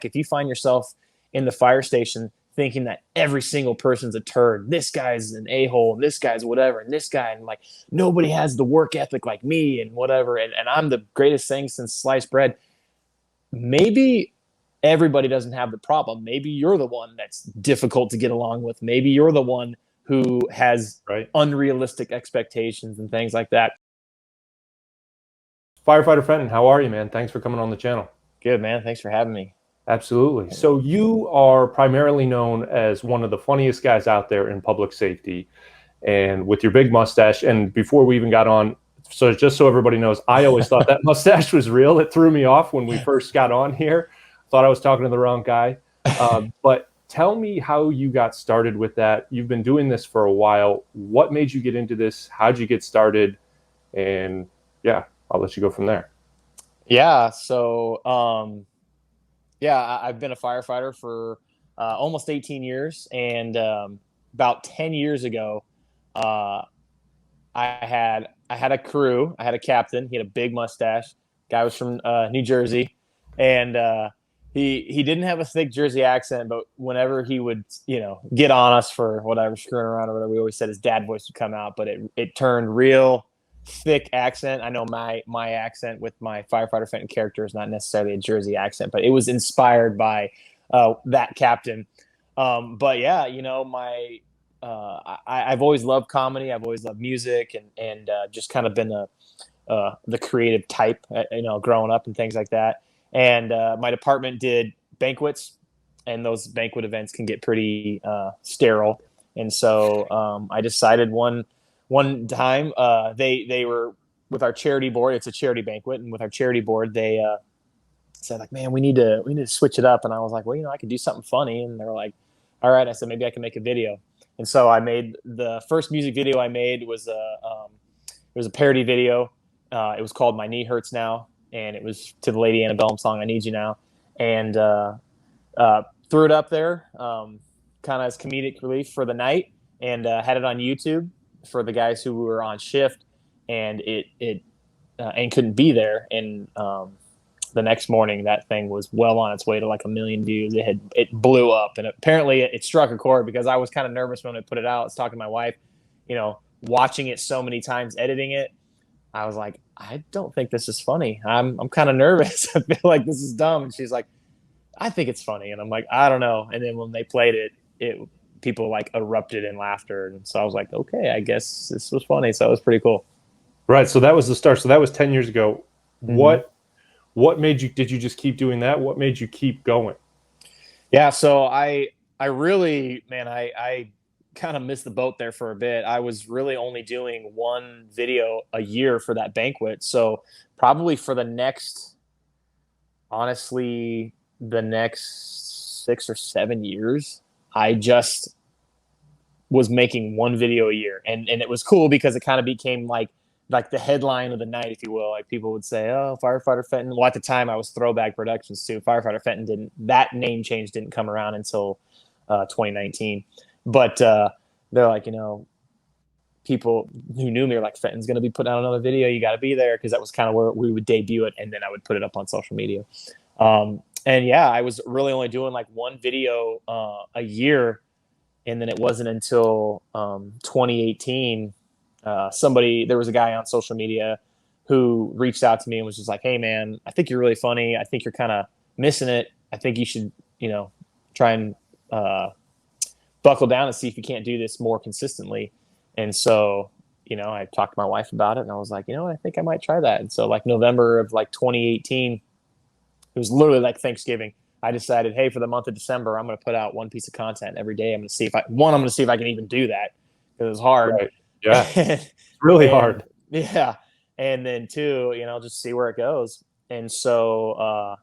if you find yourself in the fire station thinking that every single person's a turd, this guy's an a-hole, and this guy's whatever, and this guy, and like nobody has the work ethic like me and whatever, and I'm the greatest thing since sliced bread, maybe everybody doesn't have the problem. Maybe you're the one that's difficult to get along with. Maybe you're the one who has unrealistic expectations and things like that. Firefighter Fenton, how are you, man? Thanks for coming on the channel. Good, man. Thanks for having me. Absolutely. So you are primarily known as one of the funniest guys out there in public safety, and with your big mustache. And before we even got on, so just so everybody knows, I always thought that mustache was real. It threw me off when we first got on here. Thought I was talking to the wrong guy. But tell me how you got started with that. You've been doing this for a while. What made you get into this? How'd you get started? And yeah, I'll let you go from there. Yeah. So, I've been a firefighter for almost 18 years. And about 10 years ago, I had a crew. I had a captain. He had a big mustache. Guy was from New Jersey. And he didn't have a thick Jersey accent, but whenever he would, get on us for whatever, screwing around or whatever, we always said his dad voice would come out, but it turned real thick accent. I know my accent with my Firefighter Fenton character is not necessarily a Jersey accent, but it was inspired by that captain. But yeah, I've always loved comedy. I've always loved music, and just kind of been the creative type, growing up and things like that. And my department did banquets, and those banquet events can get pretty sterile. And so I decided one time they were with our charity board. It's a charity banquet, and with our charity board, they said like, "Man, we need to switch it up." And I was like, "Well, I could do something funny." And they were like, "All right." I said, "Maybe I can make a video." And so I made the first music video I made was it was a parody video. It was called "My Knee Hurts Now," and it was to the Lady Antebellum song "I Need You Now," and threw it up there kind of as comedic relief for the night, and had it on YouTube for the guys who were on shift, and it couldn't be there. And the next morning, that thing was well on its way to like 1 million views. It blew up, and apparently it struck a chord, because I was kind of nervous when I put it out. I was talking to my wife, watching it so many times, editing it. I was like, I don't think this is funny. I'm kind of nervous. I feel like this is dumb. And she's like, I think it's funny. And I'm like, I don't know. And then when they played it people like erupted in laughter. And so I was like, okay, I guess this was funny. So it was pretty cool. Right. So that was the start. So that was 10 years ago. Mm-hmm. What made you, did you just keep doing that? What made you keep going? Yeah. So I really, man, I kind of missed the boat there for a bit. I was really only doing one video a year for that banquet. So probably for the next 6 or 7 years, I just was making one video a year. And it was cool because it kind of became like the headline of the night, if you will. Like people would say, "Oh, Firefighter Fenton." Well, at the time I was Throwback Productions too. Firefighter Fenton that name change didn't come around until 2019. But they're like, people who knew me are like, "Fenton's going to be putting out another video. You got to be there." Because that was kind of where we would debut it. And then I would put it up on social media. And yeah, I was really only doing like one video a year. And then it wasn't until 2018, there was a guy on social media who reached out to me and was just like, "Hey man, I think you're really funny. I think you're kind of missing it. I think you should, try and buckle down and see if you can't do this more consistently." And so, I talked to my wife about it, and I was like, I think I might try that. And so like November of like 2018, it was literally like Thanksgiving, I decided, hey, for the month of December, I'm going to put out one piece of content every day. I'm going to see if I can even do that, because it was hard. Right. Yeah. It's really hard. Yeah. And then two, just see where it goes. And so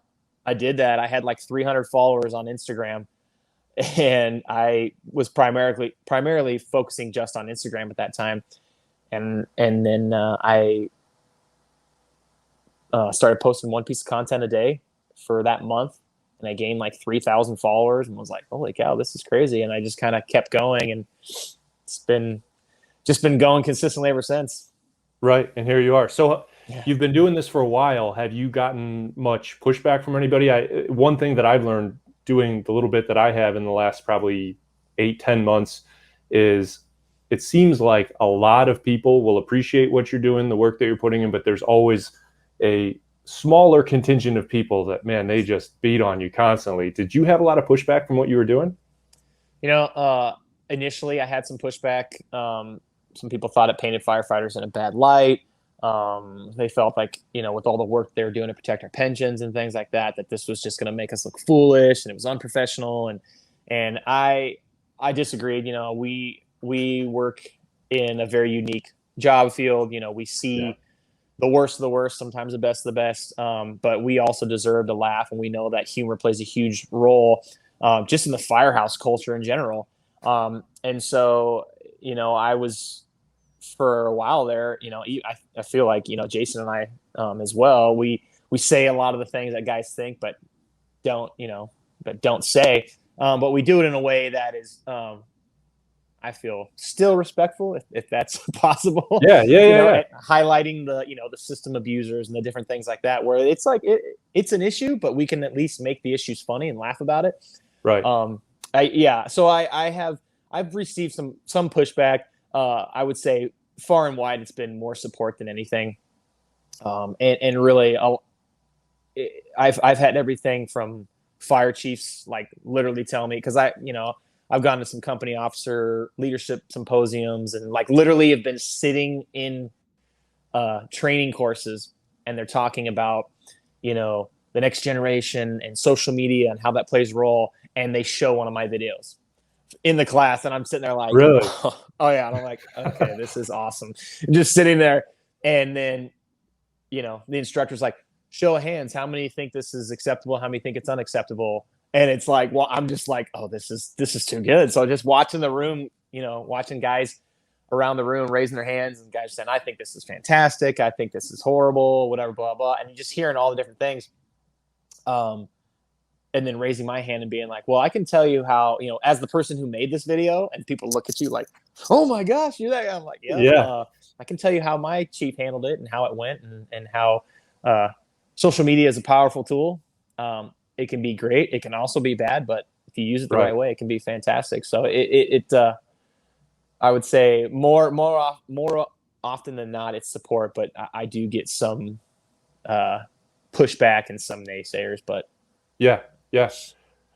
I did that. I had like 300 followers on Instagram, and I was primarily focusing just on Instagram at that time. And then I started posting one piece of content a day for that month. And I gained like 3,000 followers, and was like, holy cow, this is crazy. And I just kind of kept going, and it's been going consistently ever since. Right. And here you are. So Yeah. You've been doing this for a while. Have you gotten much pushback from anybody? One thing that I've learned doing the little bit that I have in the last probably 8, 10 months is it seems like a lot of people will appreciate what you're doing, the work that you're putting in, but there's always a smaller contingent of people that, man, they just beat on you constantly. Did you have a lot of pushback from what you were doing? You know, initially I had some pushback. Some people thought it painted firefighters in a bad light. They felt like, with all the work they were doing to protect our pensions and things like that, that this was just going to make us look foolish and it was unprofessional. And I disagreed. We work in a very unique job field. We see the worst of the worst, sometimes the best of the best. But we also deserve to laugh, and we know that humor plays a huge role, just in the firehouse culture in general. And so, I was, for a while there, I feel like, Jason and I, as well, we say a lot of the things that guys think, but don't say. But we do it in a way that is, I feel, still respectful, if that's possible. Yeah. Highlighting the system abusers and the different things like that, where it's like it's an issue, but we can at least make the issues funny and laugh about it. Right. So I've received some pushback. I would say far and wide, it's been more support than anything. And really, I've had everything from fire chiefs, like, literally tell me, because I've gone to some company officer leadership symposiums and, like, literally have been sitting in training courses, and they're talking about, the next generation and social media and how that plays a role. And they show one of my videos in the class, and I'm sitting there like, really? Oh yeah. And I'm like, okay, this is awesome. Just sitting there. And then, the instructor's like, show of hands, how many think this is acceptable? How many think it's unacceptable? And it's like, well, I'm just like, oh, this is too good. So just watching the room, watching guys around the room raising their hands, and guys saying, I think this is fantastic, I think this is horrible, whatever, blah, blah. And you're just hearing all the different things. And then raising my hand and being like, well, I can tell you how, as the person who made this video, and people look at you like, oh my gosh, you're that guy. I'm like, yeah. I can tell you how my chief handled it and how it went, and how social media is a powerful tool. It can be great. It can also be bad, but if you use it the right way, it can be fantastic. So I would say more often than not, it's support, but I do get some pushback and some naysayers, but yeah.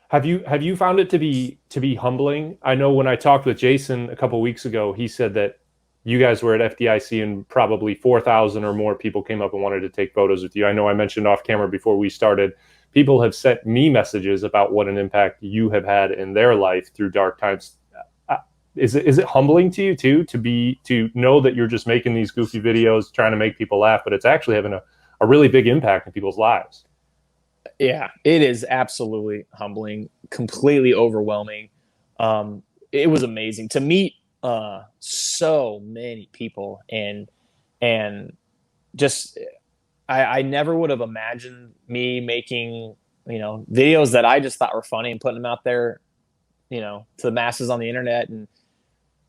Have you found it to be humbling? I know when I talked with Jason a couple of weeks ago, he said that you guys were at FDIC and probably 4,000 or more people came up and wanted to take photos with you. I know I mentioned off camera before we started, people have sent me messages about what an impact you have had in their life through dark times. Is it humbling to you too, to know that you're just making these goofy videos trying to make people laugh, but it's actually having a really big impact in people's lives? Yeah, it is absolutely humbling, completely overwhelming. It was amazing to meet so many people, and just I never would have imagined me making videos that I just thought were funny and putting them out there, to the masses on the internet. And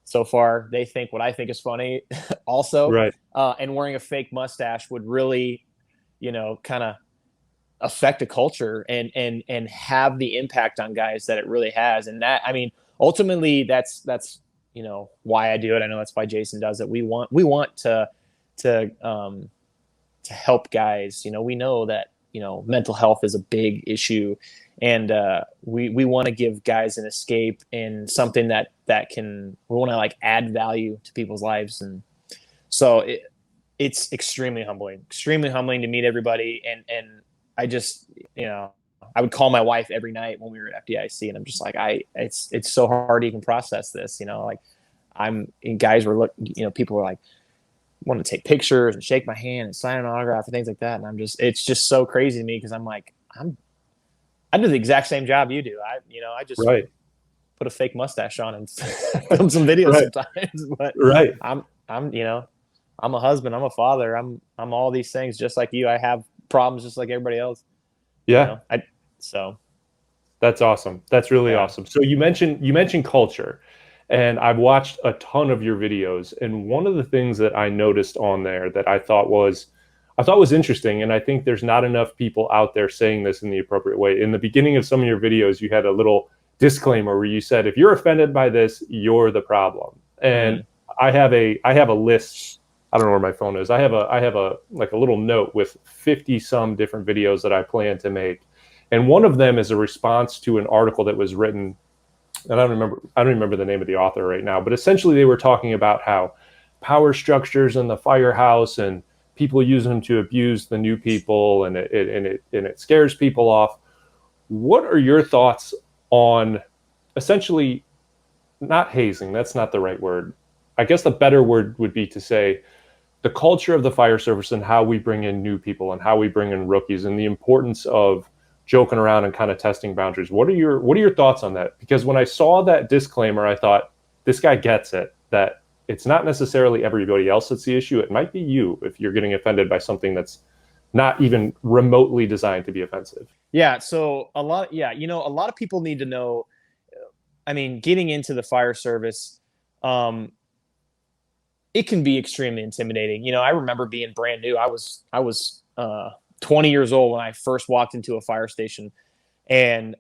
so far, they think what I think is funny, also. Right. And wearing a fake mustache would really, kind of affect a culture and have the impact on guys that it really has. And that, I mean, ultimately that's why I do it. I know that's why Jason does it. We want to help guys. We know that, mental health is a big issue, and we want to give guys an escape and something that we want to, like, add value to people's lives. And so it's extremely humbling to meet everybody. And I just, I would call my wife every night when we were at FDIC, and I'm just like, it's so hard to even process this, like, guys were people were like, want to take pictures and shake my hand and sign an autograph and things like that. And it's just so crazy to me, because I'm like, I do the exact same job you do. I just put a fake mustache on and film some videos sometimes, but I'm a husband, I'm a father, I'm all these things just like you. I have problems just like everybody else. Yeah. So that's awesome. That's really awesome. So you mentioned culture, and I've watched a ton of your videos. And one of the things that I noticed on there that I thought was I thought was interesting. And I think there's not enough people out there saying this in the appropriate way. In the beginning of some of your videos, you had a little disclaimer where you said, if you're offended by this, you're the problem. And I have a list. I don't know where my phone is. I have a like a little note with 50 some different videos that I plan to make. And one of them is a response to an article that was written, and I don't remember the name of the author right now, but essentially they were talking about how power structures in the firehouse and people use them to abuse the new people, and it scares people off. What are your thoughts on essentially not hazing? That's not the right word. I guess the better word would be to say the culture of the fire service and how we bring in new people and how we bring in rookies and the importance of joking around and kind of testing boundaries. What are your thoughts on that? Because when I saw that disclaimer, I thought, this guy gets it, that it's not necessarily everybody else that's the issue. It might be you if you're getting offended by something that's not even remotely designed to be offensive. Yeah. So a lot of people need to know, I mean, getting into the fire service, it can be extremely intimidating. I remember being brand new. I was 20 years old when I first walked into a fire station. And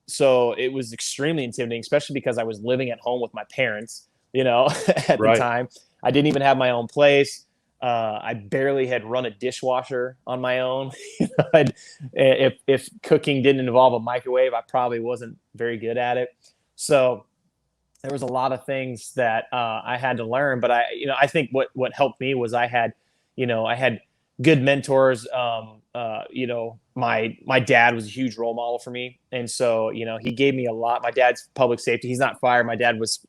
so it was extremely intimidating, especially because I was living at home with my parents, at the time. I didn't even have my own place. I barely had run a dishwasher on my own. If cooking didn't involve a microwave, I probably wasn't very good at it. So there was a lot of things that I had to learn. But I think what helped me was I had good mentors. My dad was a huge role model for me. And so, he gave me a lot. My dad's public safety. He's not fire. My dad was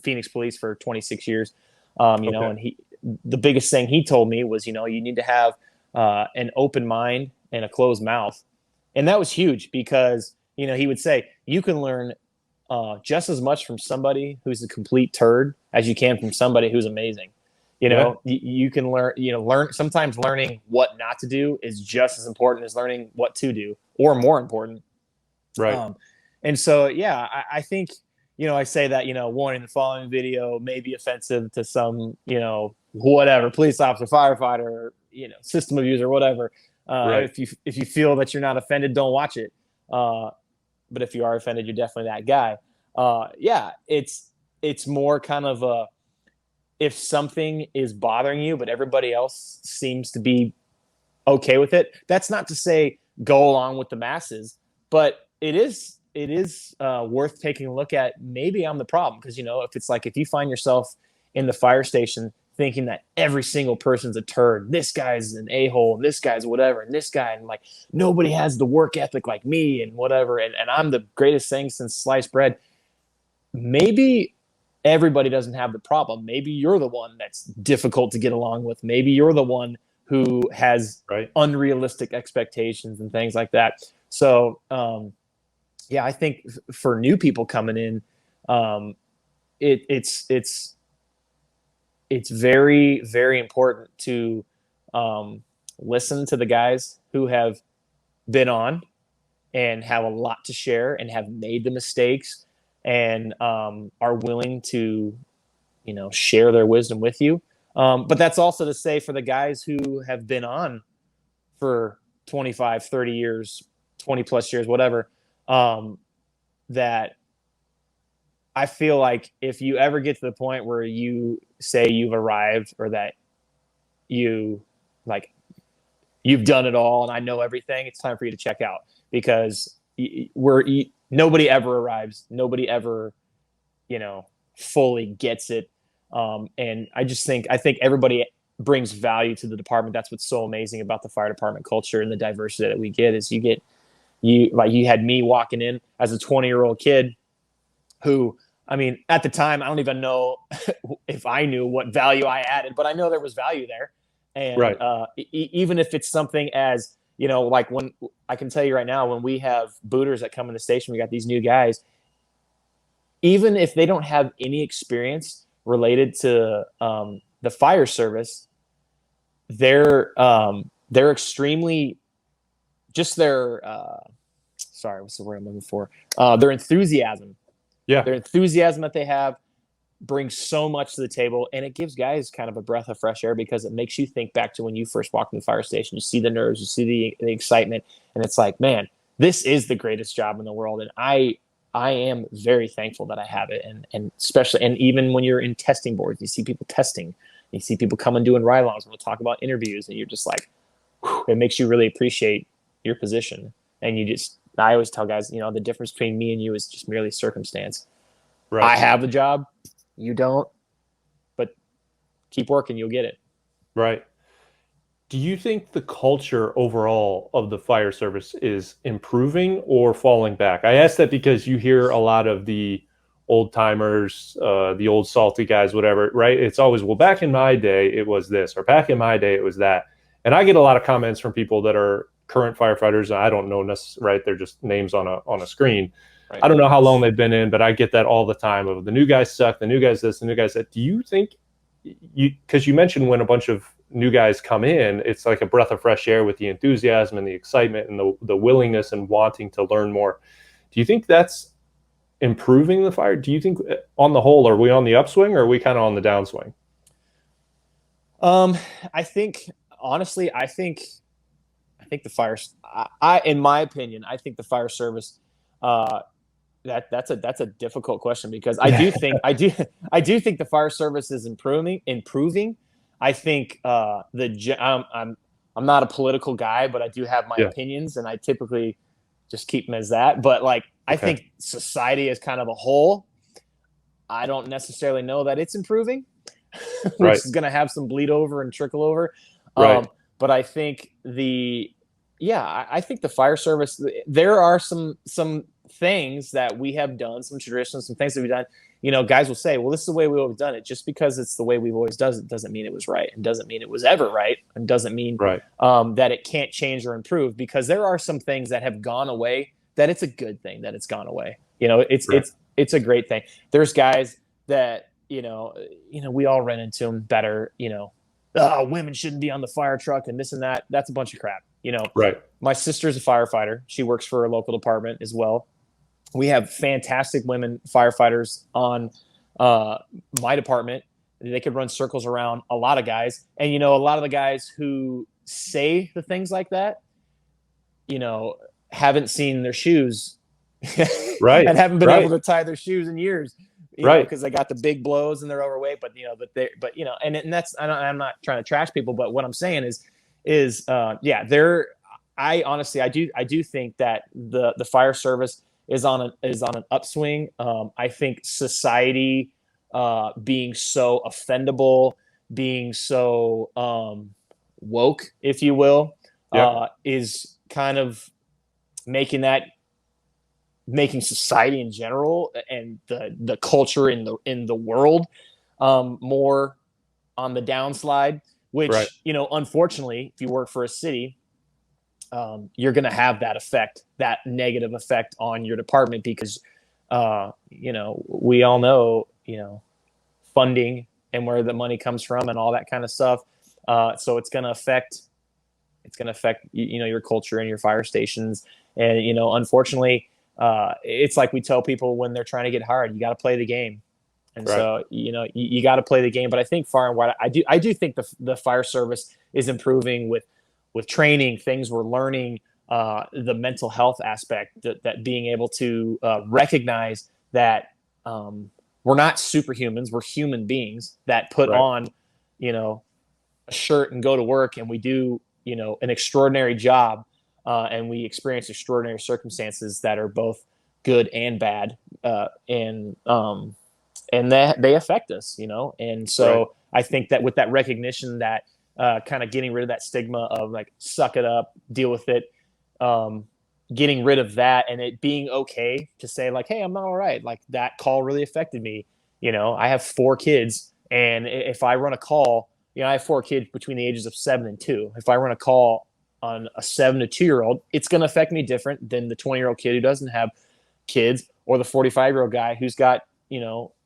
Phoenix police for 26 years. And the biggest thing he told me was, you need to have an open mind and a closed mouth. And that was huge because, he would say, you can learn just as much from somebody who's a complete turd as you can from somebody who's amazing. You can learn sometimes learning what not to do is just as important as learning what to do, or more important. Right. And so, I think, I say that, warning, the following video may be offensive to some, whatever, police officer, firefighter, system abuser, whatever. Right. If you feel that you're not offended, don't watch it. But if you are offended, you're definitely that guy. It's more kind of if something is bothering you, but everybody else seems to be okay with it. That's not to say go along with the masses, but it is worth taking a look at. Maybe I'm the problem, because if you find yourself in the fire station thinking that every single person's a turd, this guy's an a-hole, and this guy's whatever, and this guy, and like nobody has the work ethic like me, and whatever, and I'm the greatest thing since sliced bread. Maybe everybody doesn't have the problem. Maybe you're the one that's difficult to get along with. Maybe you're the one who has unrealistic expectations and things like that. So, I think for new people coming in, it's very, very important to listen to the guys who have been on and have a lot to share and have made the mistakes and are willing to, share their wisdom with you. But that's also to say for the guys who have been on for 25, 30 years, 20 plus years, whatever, that I feel like if you ever get to the point where you say you've arrived, or that you've done it all and I know everything, it's time for you to check out, because nobody ever arrives. Nobody ever, fully gets it. And I think everybody brings value to the department. That's what's so amazing about the fire department culture and the diversity that we get is you had me walking in as a 20-year-old kid who, I mean, at the time, I don't even know if I knew what value I added, but I know there was value there. And even if it's something as, like when I can tell you right now, when we have booters that come in the station, we got these new guys, even if they don't have any experience related to the fire service, they're extremely just their sorry, what's the word I'm looking for? Their enthusiasm. Yeah. Their enthusiasm that they have brings so much to the table, and it gives guys kind of a breath of fresh air because it makes you think back to when you first walked in the fire station. You see the nerves, you see the excitement, and it's like, man, this is the greatest job in the world. And I am very thankful that I have it. And especially, and even when you're in testing boards, you see people testing, you see people coming doing ride-alongs, we'll talk about interviews, and you're just like, whew, it makes you really appreciate your position. And I always tell guys, the difference between me and you is just merely circumstance. Right. I have the job, you don't, but keep working, you'll get it. Right. Do you think the culture overall of the fire service is improving or falling back? I ask that because you hear a lot of the old timers, the old salty guys, whatever, right? It's always, well, back in my day, it was this, or back in my day, it was that. And I get a lot of comments from people that are current firefighters, and I don't know necessarily, right? They're just names on a screen. Right. I don't know how long they've been in, but I get that all the time of the new guys suck, the new guys this, the new guys that. Do you think, because you mentioned when a bunch of new guys come in, it's like a breath of fresh air with the enthusiasm and the excitement and the willingness and wanting to learn more. Do you think that's improving the fire? Do you think on the whole, are we on the upswing or are we kind of on the downswing? I think, honestly, I think the fire, in my opinion, I think the fire service, that's a difficult question because I do think the fire service is improving. I think I'm not a political guy, but I do have my opinions, and I typically just keep them as that. But I think society as kind of a whole, I don't necessarily know that it's improving, which is going to have some bleed over and trickle over. Right. But I think I think the fire service, there are some things that we have done, some traditions, some things that we've done. Guys will say, well, this is the way we've always done it. Just because it's the way we've always done it doesn't mean it was right, and doesn't mean it was ever right, and doesn't mean that it can't change or improve, because there are some things that have gone away that it's a good thing that it's gone away. It's a great thing. There's guys that, we all run into them that are, women shouldn't be on the fire truck and this and that. That's a bunch of crap. My sister's a firefighter. She works for a local department as well. We have fantastic women firefighters on my department. They could run circles around a lot of guys. And, a lot of the guys who say the things like that, haven't seen their shoes and haven't been able to tie their shoes in years, because they got the big blows and they're overweight. But, and that's, I'm not trying to trash people, but what I'm saying is I honestly, I do think that the fire service is on an upswing. I think society, being so offendable, being so woke, if you will, is kind of making society in general and the culture in the world more on the downslide. Which unfortunately, if you work for a city, you're going to have that effect, that negative effect on your department, because, we all know, funding and where the money comes from and all that kind of stuff. So it's going to affect, your culture and your fire stations. And, unfortunately, it's like we tell people when they're trying to get hired, you got to play the game. And so, you got to play the game. But I think far and wide, I do think the fire service is improving with training, things we're learning, the mental health aspect, that being able to recognize that we're not superhumans, we're human beings that put on, a shirt and go to work, and we do, an extraordinary job, and we experience extraordinary circumstances that are both good and bad, and that they affect us, and so I think that with that recognition, that kind of getting rid of that stigma of suck it up, deal with it, getting rid of that, and it being okay to say hey, I'm not all right. That call really affected me. I have 4 kids, and if I run a call, I have 4 kids between the ages of 7 and 2. If I run a call on a 7 to 2-year-old, it's going to affect me different than the 20-year-old kid who doesn't have kids, or the 45-year-old guy who's got,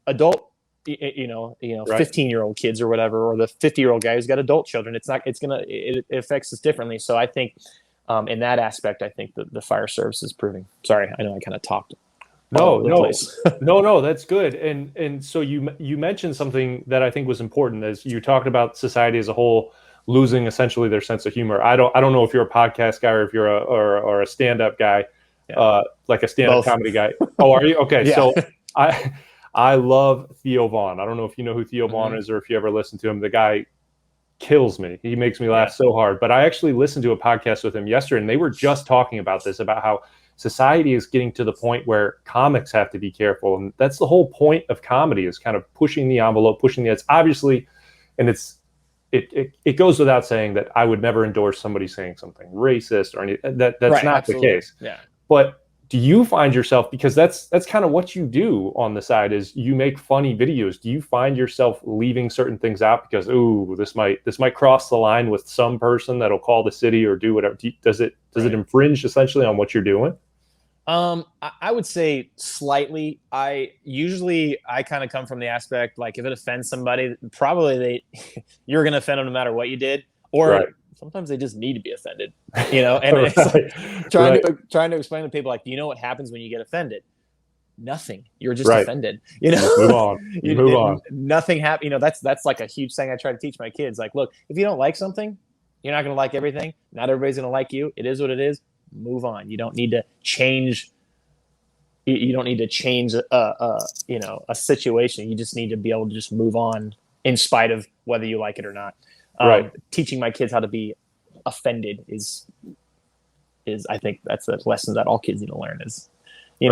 adult, 15-year-old kids or whatever, or the 50-year-old guy who's got adult children. It affects us differently. So I think, in that aspect, I think the fire service is proving. Sorry, I know I kind of talked. all No, over the no, place. no. That's good. And so you mentioned something that I think was important as you talked about society as a whole losing essentially their sense of humor. I don't know if you're a podcast guy or if you're or a stand up guy, Yeah. like a stand up Both. comedy guy. Oh, are you? Okay, Yeah. so I love Theo Vaughn. I don't know if you know who Theo Vaughn is or if you ever listen to him. The guy kills me. He makes me laugh so hard. But I actually listened to a podcast with him yesterday, and they were just talking about this, about how society is getting to the point where comics have to be careful. And that's the whole point of comedy, is kind of pushing the envelope, pushing the edge. Obviously, and it goes without saying that I would never endorse somebody saying something racist or anything. That's Right, not absolutely. the case. Yeah. But do you find yourself, because that's kind of what you do on the side, is you make funny videos. Do you find yourself leaving certain things out because, ooh, this might cross the line with some person that'll call the city or do whatever? Does it infringe essentially on what you're doing? I would say slightly. I kind of come from the aspect, like, if it offends somebody, probably you're going to offend them no matter what you did, or Right. sometimes they just need to be offended, and it's like trying to explain to people, like, you know what happens when you get offended? Nothing. You're just offended, Just move on. You move on. Nothing happened. That's like a huge thing I try to teach my kids. Like, look, if you don't like something, you're not going to like everything. Not everybody's going to like you. It is what it is. Move on. You don't need to change. You don't need to change a situation. You just need to be able to just move on in spite of whether you like it or not. Teaching my kids how to be offended is I think that's a lesson that all kids need to learn. Is, if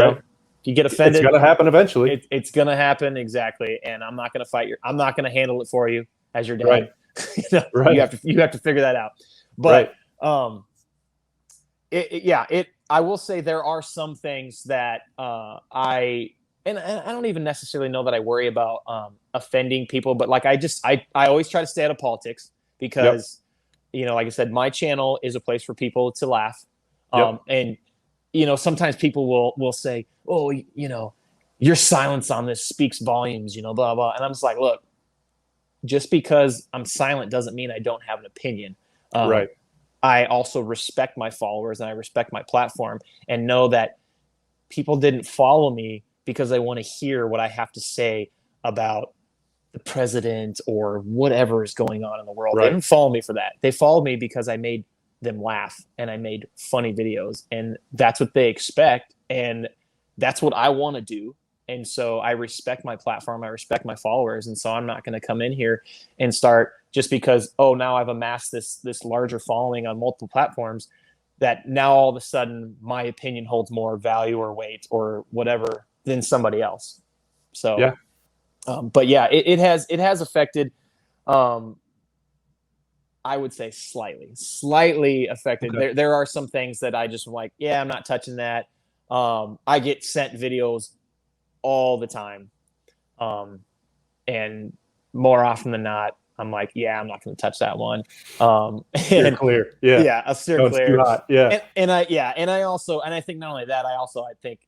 you get offended, it's going to happen eventually. It's going to happen, exactly. And I'm not going to fight I'm not going to handle it for you as your dad. Right. You have to figure that out. But I will say there are some things that I don't even necessarily know that I worry about offending people, but like I always try to stay out of politics because, like I said, my channel is a place for people to laugh. And, sometimes people will say, oh, your silence on this speaks volumes, blah, blah. And I'm just like, look, just because I'm silent doesn't mean I don't have an opinion. I also respect my followers and I respect my platform, and know that people didn't follow me because they want to hear what I have to say about the president or whatever is going on in the world. They didn't follow me for that. They followed me because I made them laugh and I made funny videos, and that's what they expect. And that's what I want to do. And so I respect my platform. I respect my followers. And so I'm not going to come in here and start, just because, now I've amassed this larger following on multiple platforms, that now all of a sudden my opinion holds more value or weight or whatever than somebody else. So, but yeah, it has affected, I would say slightly affected. Okay. There are some things that I just am like, I'm not touching that. I get sent videos all the time. And more often than not, I'm like, I'm not going to touch that one. Steer clear. A steer clear. Too hot. And I think not only that, I think,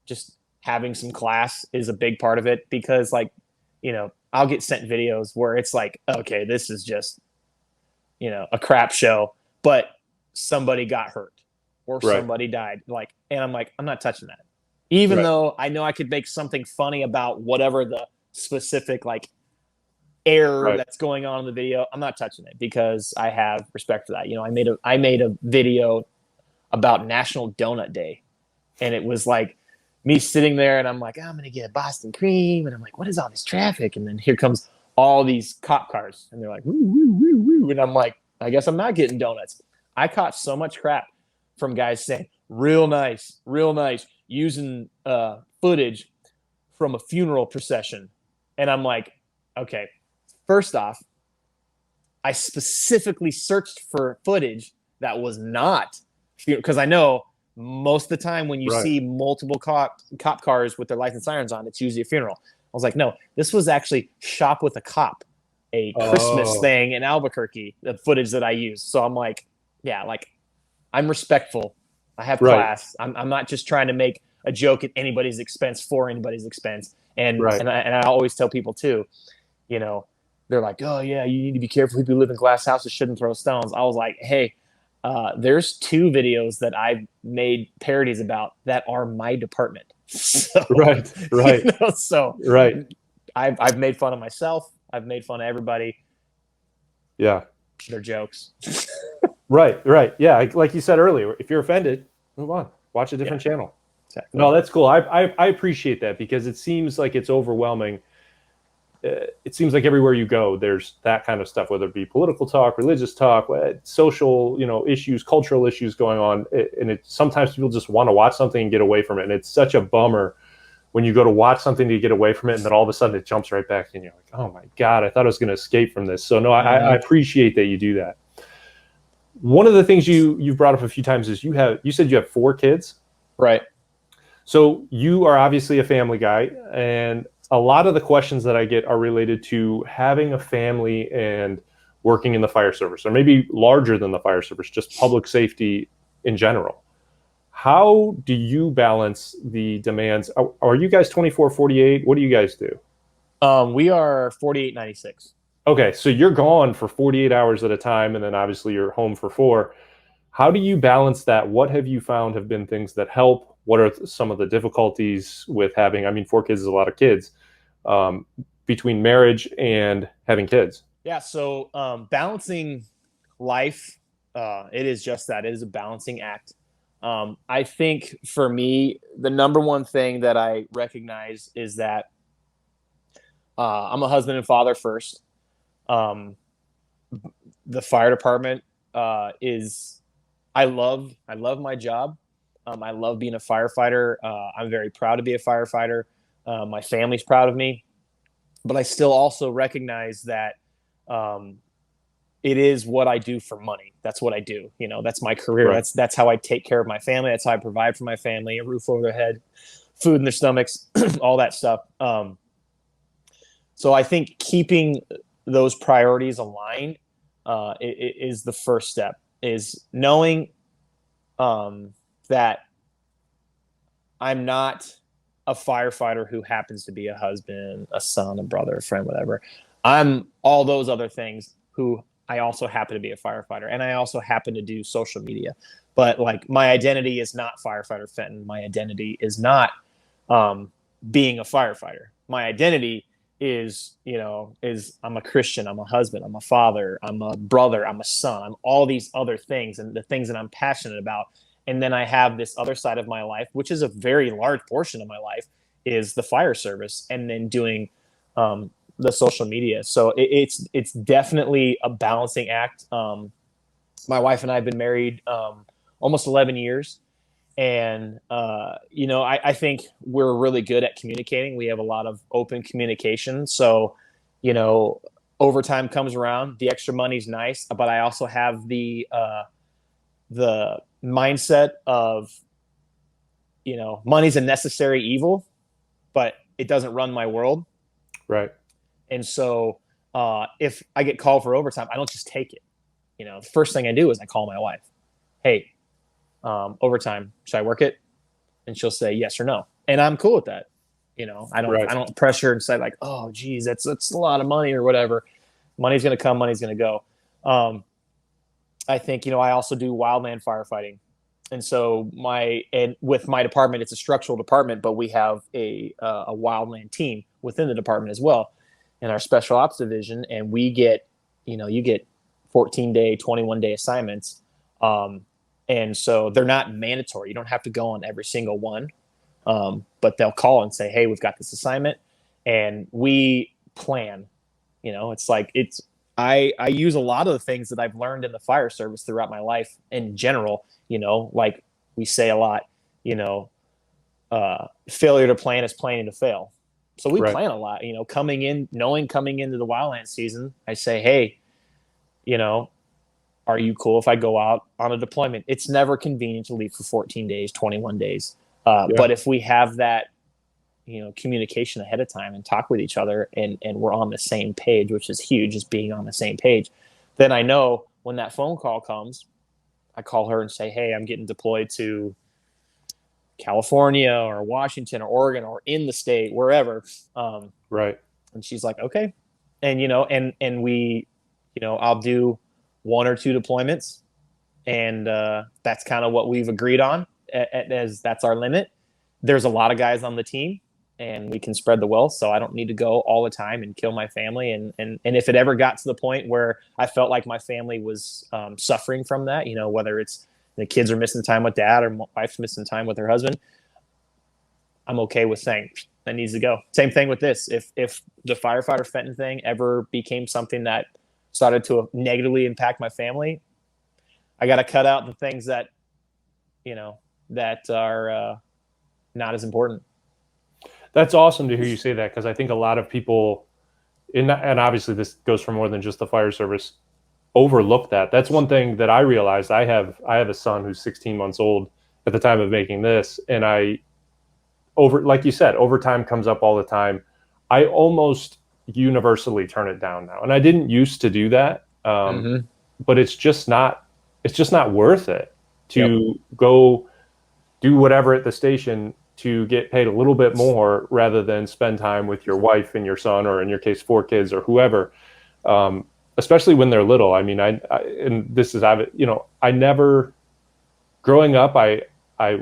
just having some class is a big part of it, because I'll get sent videos where it's like, okay, this is just, a crap show, but somebody got hurt or somebody died. And I'm like, I'm not touching that. Even though I know I could make something funny about whatever the specific error that's going on in the video, I'm not touching it, because I have respect for that. I made a video about National Donut Day, and it was like me sitting there and I'm like, I'm gonna get a Boston cream, and I'm like, what is all this traffic? And then here comes all these cop cars, and they're like, woo, woo, woo, woo. And I'm like, I guess I'm not getting donuts. I caught so much crap from guys saying, real nice, using footage from a funeral procession. And I'm like, okay, first off, I specifically searched for footage that was not, because I know most of the time when you see multiple cop cars with their license sirens on, it's usually a funeral. I was like, no, this was actually Shop with a Cop, a Christmas thing in Albuquerque, the footage that I used. So I'm like, I'm respectful. I have class. I'm not just trying to make a joke at anybody's expense for anybody's expense. And I always tell people too, they're like, oh yeah, you need to be careful. People who live in glass houses shouldn't throw stones. I was like, hey, there's two videos that I've made parodies about that are my department. So, Right, right, so right. I've made fun of myself. I've made fun of everybody. Yeah. They're jokes. Right, right. Yeah, like you said earlier, if you're offended, move on. Watch a Yeah, different channel. exactly. No, that's cool. I appreciate that because it seems like it's overwhelming. It seems like everywhere you go, there's that kind of stuff, whether it be political talk, religious talk, social, issues, cultural issues going on, and it sometimes people just want to watch something and get away from it, and it's such a bummer when you go to watch something to get away from it, and then all of a sudden it jumps right back, and you're like, oh my god, I thought I was going to escape from this. So no, I appreciate that you do that. One of the things you've brought up a few times is you said you have 4 kids. Right. So you are obviously a family guy, and a lot of the questions that I get are related to having a family and working in the fire service, or maybe larger than the fire service, just public safety in general. How do you balance the demands? Are you guys 24/48? What do you guys do? We are 48.96. Okay, so you're gone for 48 hours at a time, and then obviously you're home for 4. How do you balance that? What have you found have been things that help? What are some of the difficulties with having, I mean, 4 kids is a lot of kids, um, between marriage and having kids? Yeah. So balancing life, it is just that. It is a balancing act. I think for me, the number one thing that I recognize is that I'm a husband and father first. Um, the fire department is I love my job. I love being a firefighter. I'm very proud to be a firefighter. My family's proud of me, but I still also recognize that um, it is what I do for money. That's what I do. That's my career. Right. That's how I take care of my family. That's how I provide for my family, a roof over their head, food in their stomachs, all that stuff. So I think keeping those priorities aligned is the first step. Is knowing that I'm not a firefighter who happens to be a husband, a son, a brother, a friend, whatever. I'm all those other things who I also happen to be a firefighter, and I also happen to do social media. But like my identity is not Firefighter Fenton. My identity is not um, being a firefighter. My identity is I'm a Christian, I'm a husband, I'm a father, I'm a brother, I'm a son, I'm all these other things and the things that I'm passionate about. And then I have this other side of my life, which is a very large portion of my life, is the fire service, and then doing the social media. So it's definitely a balancing act. My wife and I have been married almost 11 years, and I think we're really good at communicating. We have a lot of open communication. So you know overtime comes around, the extra money's nice, but I also have the mindset of money's a necessary evil, but it doesn't run my world. Right. And so if I get called for overtime, I don't just take it. The first thing I do is I call my wife. Hey, overtime, should I work it? And she'll say yes or no, and I'm cool with that. I don't Right. I don't pressure and say like, oh geez, that's a lot of money or whatever. Money's gonna come, money's gonna go. I think I also do wildland firefighting, and so with my department, it's a structural department, but we have a wildland team within the department as well, in our special ops division, and we get you get 14-day, 21-day assignments. And so they're not mandatory. You don't have to go on every single one. But they'll call and say, hey, we've got this assignment, and we plan. I use a lot of the things that I've learned in the fire service throughout my life in general. Like we say a lot, failure to plan is planning to fail. So we Right. plan a lot. Coming into the wildland season, I say, hey, are you cool if I go out on a deployment? It's never convenient to leave for 14 days, 21 days. Yeah. But if we have that, communication ahead of time and talk with each other, and we're on the same page, which is huge, just being on the same page, then I know when that phone call comes, I call her and say, hey, I'm getting deployed to California or Washington or Oregon or in the state, wherever. Right. And she's like, okay. And, and we, I'll do 1 or 2 deployments, and that's kind of what we've agreed on as that's our limit. There's a lot of guys on the team, and we can spread the wealth, so I don't need to go all the time and kill my family. And if it ever got to the point where I felt like my family was suffering from that, you know, whether it's the kids are missing time with dad or my wife's missing time with her husband, I'm okay with saying that needs to go. Same thing with this. If the Firefighter Fenton thing ever became something that started to negatively impact my family, I got to cut out the things that, you know, that are not as important. That's awesome to hear you say that, because I think a lot of people, and obviously this goes for more than just the fire service, overlook that. That's one thing that I realized. I have a son who's 16 months old at the time of making this, and like you said, overtime comes up all the time. I almost universally turn it down now, and I didn't used to do that, but it's just not worth it to go do whatever at the station to get paid a little bit more rather than spend time with your wife and your son, or in your case, 4 kids or whoever. Especially when they're little. I mean, and this is, you know, I never, growing up, I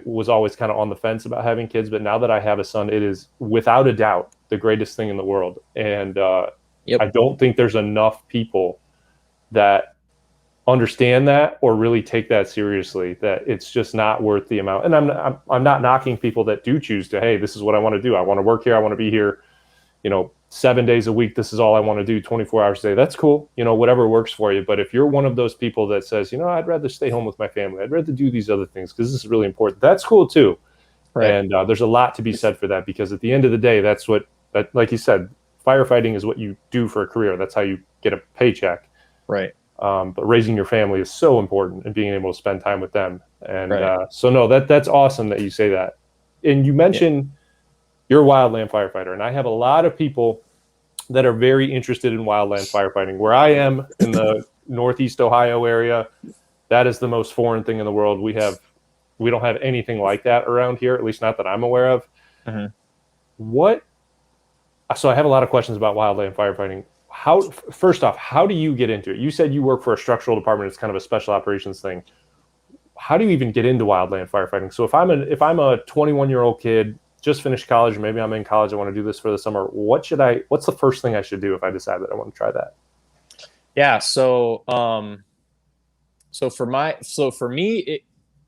was always kind of on the fence about having kids, but now that I have a son, it is without a doubt the greatest thing in the world. And I don't think there's enough people that understand that or really take that seriously, that it's just not worth the amount. And I'm not knocking people that do choose to, hey, this is what I want to do. I want to work here. I want to be here, you know, 7 days a week. This is all I want to do, 24 hours a day. That's cool. You know, whatever works for you. But if you're one of those people that says, you know, I'd rather stay home with my family, I'd rather do these other things because this is really important, that's cool too. Right. And there's a lot to be said for that, because at the end of the day, that's what, like you said, firefighting is what you do for a career. That's how you get a paycheck. Right. But raising your family is so important, and being able to spend time with them. And so no, that's awesome that you say that. And you mentioned you're a wildland firefighter, and I have a lot of people that are very interested in wildland firefighting. Where I am in the Northeast Ohio area, that is the most foreign thing in the world. We don't have anything like that around here, at least not that I'm aware of. So I have a lot of questions about wildland firefighting. First off, how do you get into it? You said you work for a structural department. It's kind of a special operations thing. How do you even get into wildland firefighting? So if I'm a 21-year-old kid, just finished college, or maybe I'm in college, I want to do this for the summer, what's the first thing I should do if I decide that I want to try that? Yeah. So for me,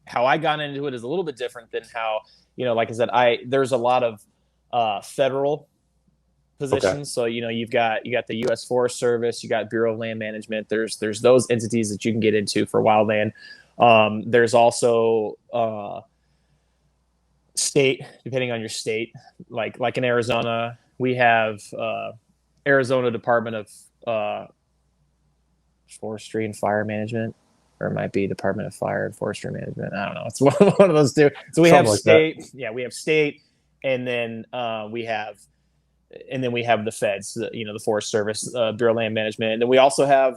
how I got into it is a little bit different than how, you know, like I said, there's a lot of federal positions. Okay. So, you know, you got the U.S. Forest Service, you got Bureau of Land Management. There's those entities that you can get into for wildland. There's also state, depending on your state, like in Arizona, we have Arizona Department of Forestry and Fire Management, or it might be Department of Fire and Forestry Management. I don't know. It's one of those two. So we have state, we have state, and then we have the feds, the Forest Service, Bureau of Land Management. And then we also have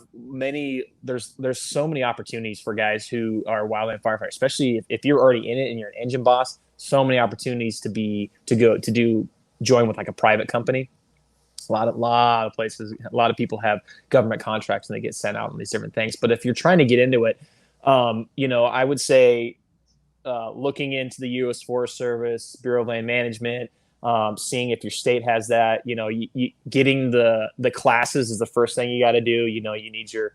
there's so many opportunities for guys who are wildland firefighters, especially if you're already in it and you're an engine boss, so many opportunities to join with like a private company. A lot of places, a lot of people have government contracts and they get sent out on these different things. But if you're trying to get into it, I would say looking into the U.S. Forest Service, Bureau of Land Management, seeing if your state has that, getting the classes is the first thing you got to do. You need your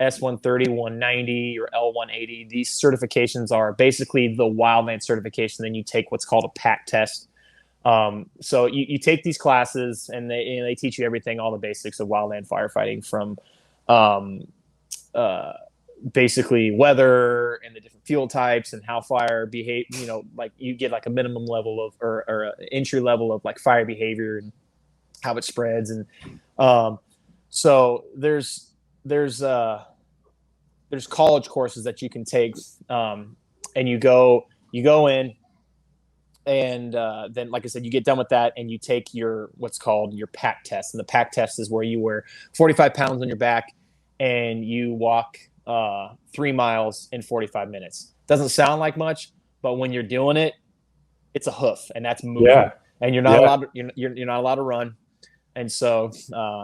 S130, 190, your L180. These certifications are basically the wildland certification. Then you take what's called a PAC test. So you take these classes, and they teach you everything, all the basics of wildland firefighting, from basically weather and the different fuel types and how fire behave. Like you get like a minimum level of or an entry level of like fire behavior and how it spreads. And so there's college courses that you can take, and you go in. And then, like I said, you get done with that and you take what's called your PAC test. And the PAC test is where you wear 45 pounds on your back and you walk 3 miles in 45 minutes. Doesn't sound like much, but when you're doing it, it's a hoof, and that's moving. Yeah. And you're not allowed to, you're not allowed to run. And so,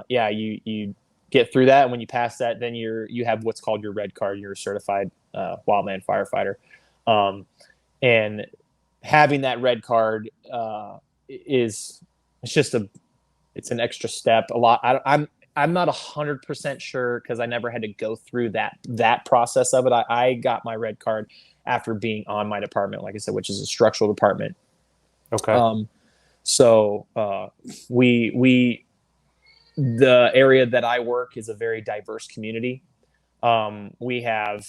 you get through that. And when you pass that, then you have what's called your red card. You're a certified wildland firefighter. And having that red card it's an extra step. I'm not 100% sure because I never had to go through that process of it. I got my red card after being on my department, like I said, which is a structural department. Okay. So the area that I work is a very diverse community. We have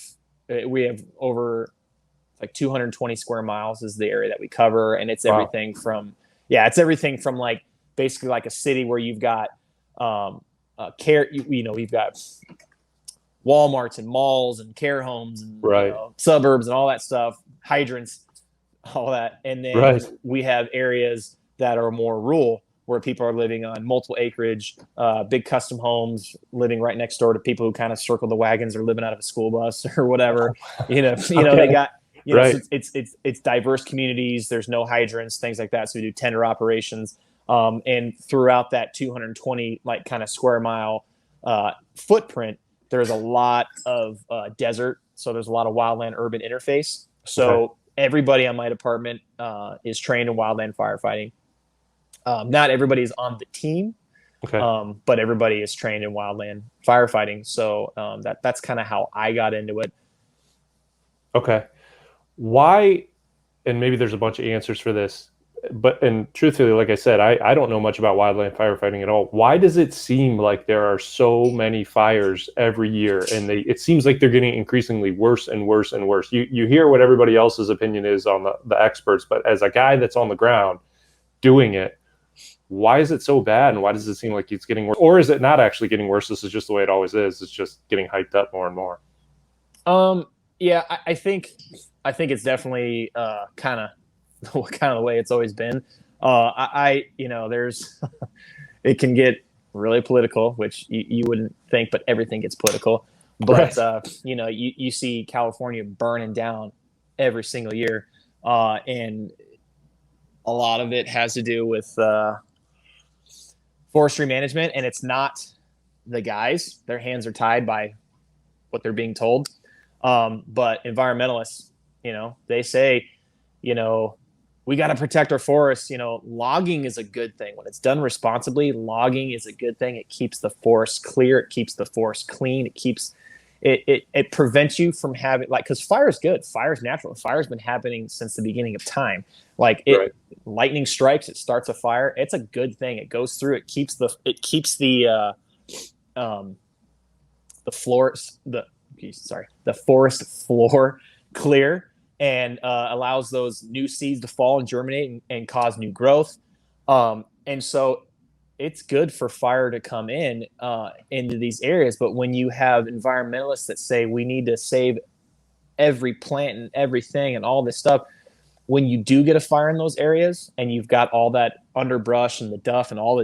over like 220 square miles is the area that we cover, and it's everything from like basically like a city where you've got we've got Walmarts and malls and care homes and suburbs and all that stuff, hydrants, all that. And then we have areas that are more rural where people are living on multiple acreage, big custom homes, living right next door to people who kind of circle the wagons or living out of a school bus or whatever. They got, so it's diverse communities. There's no hydrants, things like that. So we do tender operations. And throughout that 220 like kind of square mile footprint, there's a lot of desert. So there's a lot of wildland urban interface. So everybody on my department is trained in wildland firefighting. Not everybody is on the team, but everybody is trained in wildland firefighting. So that's kind of how I got into it. Okay. Why, and maybe there's a bunch of answers for this, and truthfully, like I said, I don't know much about wildland firefighting at all. Why does it seem like there are so many fires every year, and it seems like they're getting increasingly worse and worse and worse? You hear what everybody else's opinion is on the experts, but as a guy that's on the ground doing it, why is it so bad, and why does it seem like it's getting worse? Or is it not actually getting worse? This is just the way it always is. It's just getting hyped up more and more. Yeah, I think it's definitely kind of the way it's always been. There's it can get really political, which you wouldn't think, but everything gets political. But you see California burning down every single year, and a lot of it has to do with forestry management, and it's not the guys. Their hands are tied by what they're being told. But environmentalists, they say, we got to protect our forests. Logging is a good thing. When it's done responsibly, logging is a good thing. It keeps the forest clear. It keeps the forest clean. It prevents you from having, because fire is good. Fire is natural. Fire's been happening since the beginning of time. Lightning strikes, it starts a fire. It's a good thing. It goes through. It keeps the forest floor clear, and allows those new seeds to fall and germinate and cause new growth. And so it's good for fire to come into these areas. But when you have environmentalists that say we need to save every plant and everything and all this stuff, when you do get a fire in those areas and you've got all that underbrush and the duff and all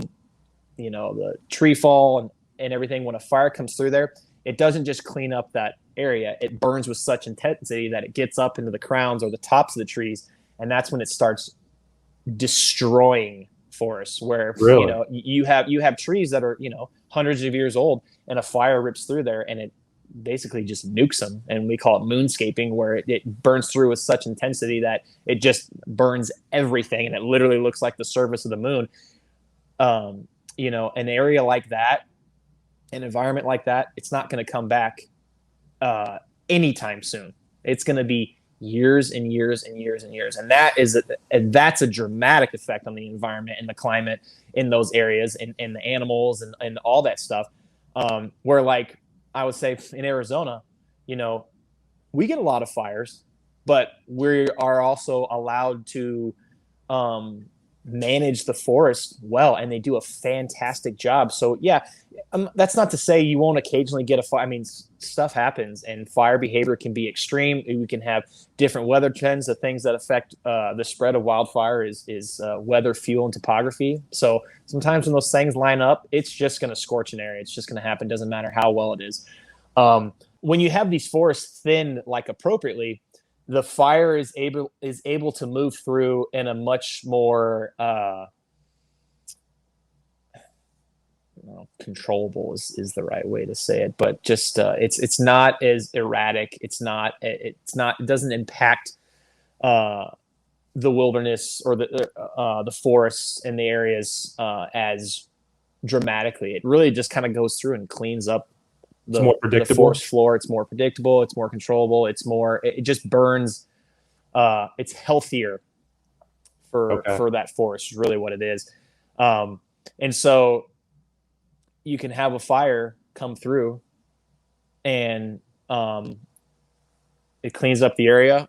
the tree fall and everything, when a fire comes through there, it doesn't just clean up that area. It burns with such intensity that it gets up into the crowns or the tops of the trees. And that's when it starts destroying forests, where, you have trees that are, hundreds of years old, and a fire rips through there and it basically just nukes them. And we call it moonscaping, where it burns through with such intensity that it just burns everything. And it literally looks like the surface of the moon. An area like that, an environment like that, it's not going to come back anytime soon. It's going to be years and years and years and years. And that's a dramatic effect on the environment and the climate in those areas, and the animals and all that stuff. Where, like, I would say in Arizona, we get a lot of fires, but we are also allowed to manage the forest well, and they do a fantastic job. So that's not to say you won't occasionally get a fire. I mean, stuff happens, and fire behavior can be extreme. We can have different weather trends. The things that affect the spread of wildfire is weather, fuel, and topography. So sometimes when those things line up, it's just going to scorch an area. It's just going to happen. Doesn't matter how well it is. When you have these forests thin, like appropriately, the fire is able to move through in a much more controllable is the right way to say it, but just it's not as erratic. It doesn't impact the wilderness or the forests in the areas as dramatically. It really just kind of goes through and cleans up the forest floor. It's more predictable. It's more controllable. It just burns. It's healthier for that forest is really what it is. And so you can have a fire come through and it cleans up the area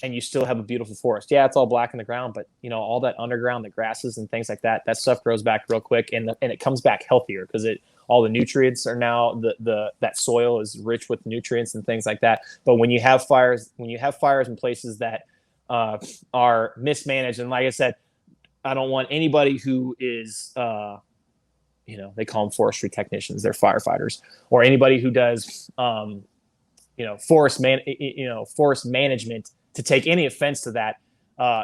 and you still have a beautiful forest. Yeah, it's all black in the ground, but all that underground, the grasses and things like that stuff grows back real quick and it comes back healthier because all the nutrients are now that soil is rich with nutrients and things like that. But when you have fires in places that are mismanaged, and like I said, I don't want anybody who is they call them forestry technicians, they're firefighters, or anybody who does forest management to take any offense to that,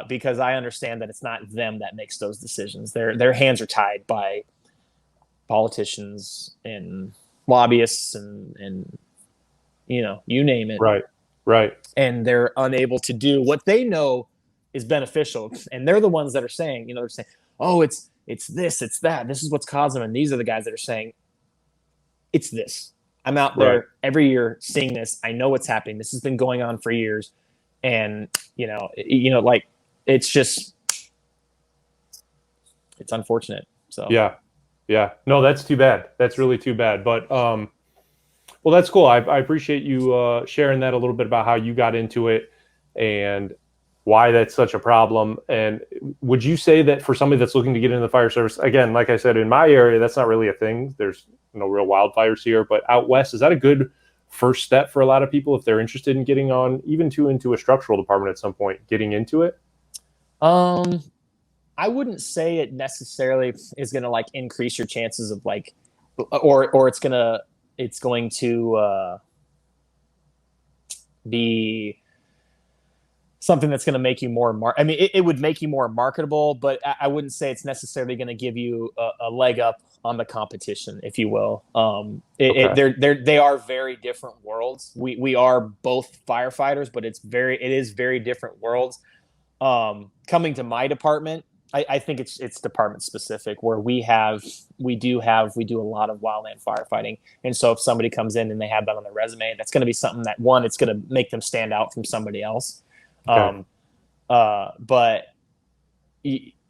because I understand that it's not them that makes those decisions. Their hands are tied by politicians and lobbyists and you name it. Right. And they're unable to do what they know is beneficial. And they're the ones that are saying, they're saying, oh, it's this, it's that. This is what's causing them. And these are the guys that are saying, it's this. I'm out there every year seeing this. I know what's happening. This has been going on for years. And, like it's unfortunate. So, yeah. No, that's too bad. That's really too bad. But, well, that's cool. I appreciate you sharing that a little bit about how you got into it and why that's such a problem. And would you say that for somebody that's looking to get into the fire service, again, like I said, in my area, that's not really a thing. There's no real wildfires here, but out west, is that a good first step for a lot of people if they're interested in getting on even into a structural department at some point, getting into it? I wouldn't say it necessarily is going to like increase your chances of like, or it's going to be something that's going to make you more. I mean, it would make you more marketable, but I wouldn't say it's necessarily going to give you a leg up on the competition, if you will. They are very different worlds. We are both firefighters, but it is very different worlds. Coming to my department, I think it's department specific where we do a lot of wildland firefighting. And so if somebody comes in and they have that on their resume, that's going to be something that it's going to make them stand out from somebody else. Okay. But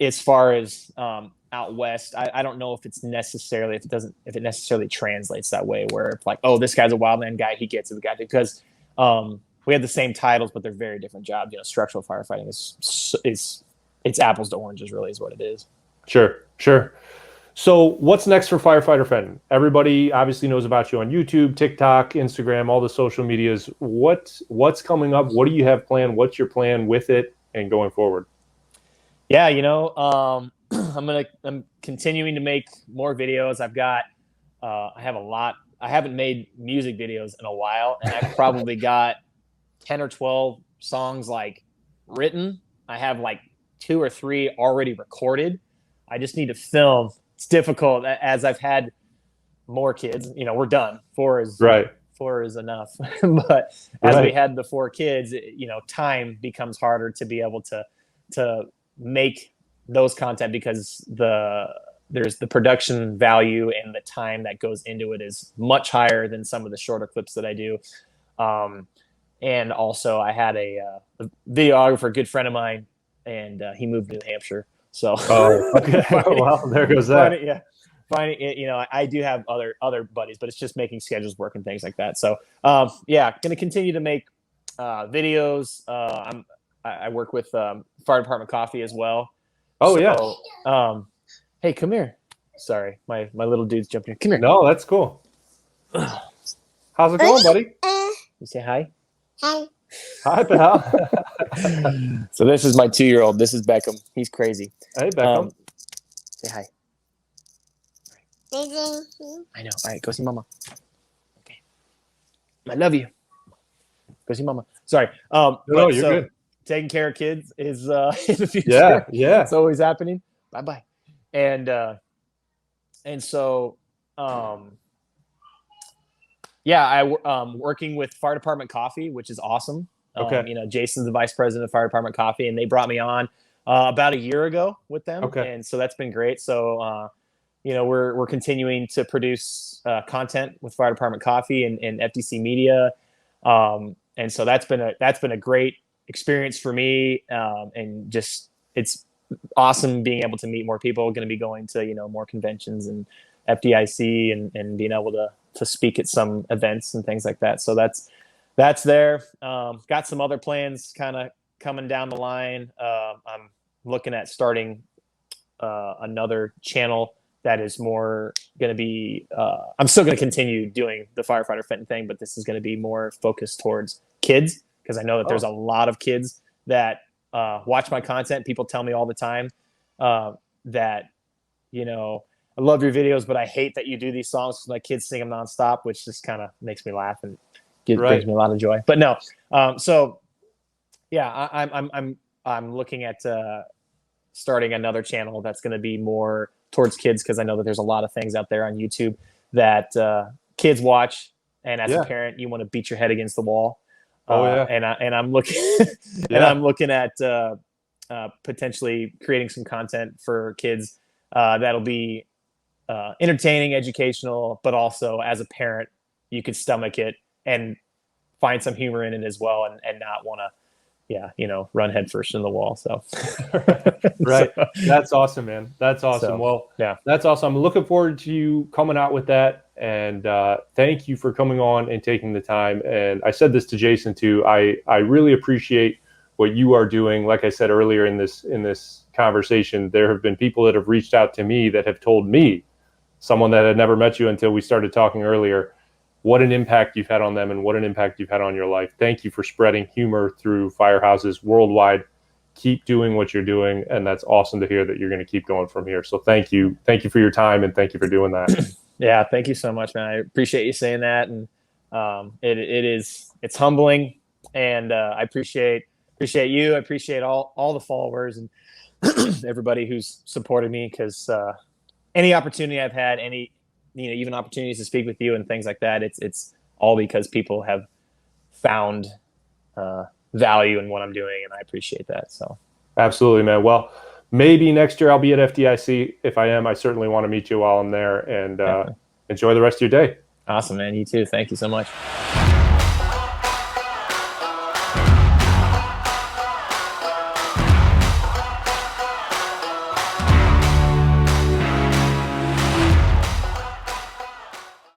as far as out west, I don't know if it necessarily translates that way where it's like, oh, this guy's a wildland guy, he gets it, the guy, because we have the same titles, but they're very different jobs. Structural firefighting it's apples to oranges, really, is what it is. Sure. So what's next for Firefighter Fenton? Everybody obviously knows about you on YouTube, TikTok, Instagram, all the social medias. What's coming up? What do you have planned? What's your plan with it and going forward? Yeah, I'm continuing to make more videos. I have a lot. I haven't made music videos in a while, and I've probably got 10 or 12 songs like written. I have like 2 or 3 already recorded. I just need to film. It's difficult as I've had more kids. We're done. 4 is enough. But as we had the 4 kids, time becomes harder to be able to make those content because there's the production value and the time that goes into it is much higher than some of the shorter clips that I do. And also I had a videographer, a good friend of mine, and he moved to New Hampshire. So, okay. Well, there goes that. Finding it, I do have other buddies, but it's just making schedules work and things like that. So, going to continue to make videos. I work with Fire Department Coffee as well. Oh, so, yeah. Hey, come here. Sorry, my little dude's jumping in. Come here. No, that's cool. How's it going, buddy? You say hi. Hi, pal. So this is my 2-year-old. This is Beckham. He's crazy. Hey, Beckham. Say hi. I know. All right, go see mama. Okay. I love you. Go see mama. Sorry. No, you're good. Taking care of kids is in the future. Yeah. It's always happening. Bye-bye. And and so, yeah, working with Fire Department Coffee, which is awesome. Okay. You know, Jason's the vice president of Fire Department Coffee, and they brought me on about a year ago with them, Okay. and so that's been great. So, you know, we're continuing to produce content with Fire Department Coffee and FDC Media, and so that's been a great experience for me, and just it's awesome being able to meet more people. Going to be going to, you know, more conventions and FDIC and being able to speak at some events and things like that. So that's there. Got some other plans kind of coming down the line. I'm looking at starting another channel that is more going to be, I'm still going to continue doing the Firefighter Fenton thing, but this is going to be more focused towards kids, because I know that there's a lot of kids that watch my content. People tell me all the time that, you know, I love your videos, but I hate that you do these songs because my kids sing them nonstop, which just kind of makes me laugh and brings me a lot of joy. But no, so yeah, I'm looking at starting another channel that's going to be more towards kids, because I know that there's a lot of things out there on YouTube that kids watch, and as a parent, you want to beat your head against the wall. And I'm looking and I'm looking at potentially creating some content for kids that'll be entertaining, educational, but also as a parent, you could stomach it and find some humor in it as well, and not want to, you know, run headfirst in the wall. So, right. So, that's awesome, man. That's awesome. So, well, yeah, that's awesome. I'm looking forward to you coming out with that. And thank you for coming on and taking the time. And I said this to Jason too. I really appreciate what you are doing. Like I said earlier in this conversation, there have been people that have reached out to me that have told me, someone that had never met you until we started talking earlier, what an impact you've had on them and what an impact you've had on your life. Thank you for spreading humor through firehouses worldwide. Keep doing what you're doing. And that's awesome to hear that you're going to keep going from here. So thank you. Thank you for your time, and thank you for doing that. Yeah. Thank you so much, man. I appreciate you saying that. And it's humbling, and I appreciate you. I appreciate all the followers and everybody who's supported me, because any opportunity I've had, you know, even opportunities to speak with you and things like that, it's all because people have found value in what I'm doing, and I appreciate that. So absolutely, man. Well, maybe next year I'll be at FDIC. If I am, I certainly want to meet you while I'm there, and enjoy the rest of your day. Awesome, man. You too. Thank you so much.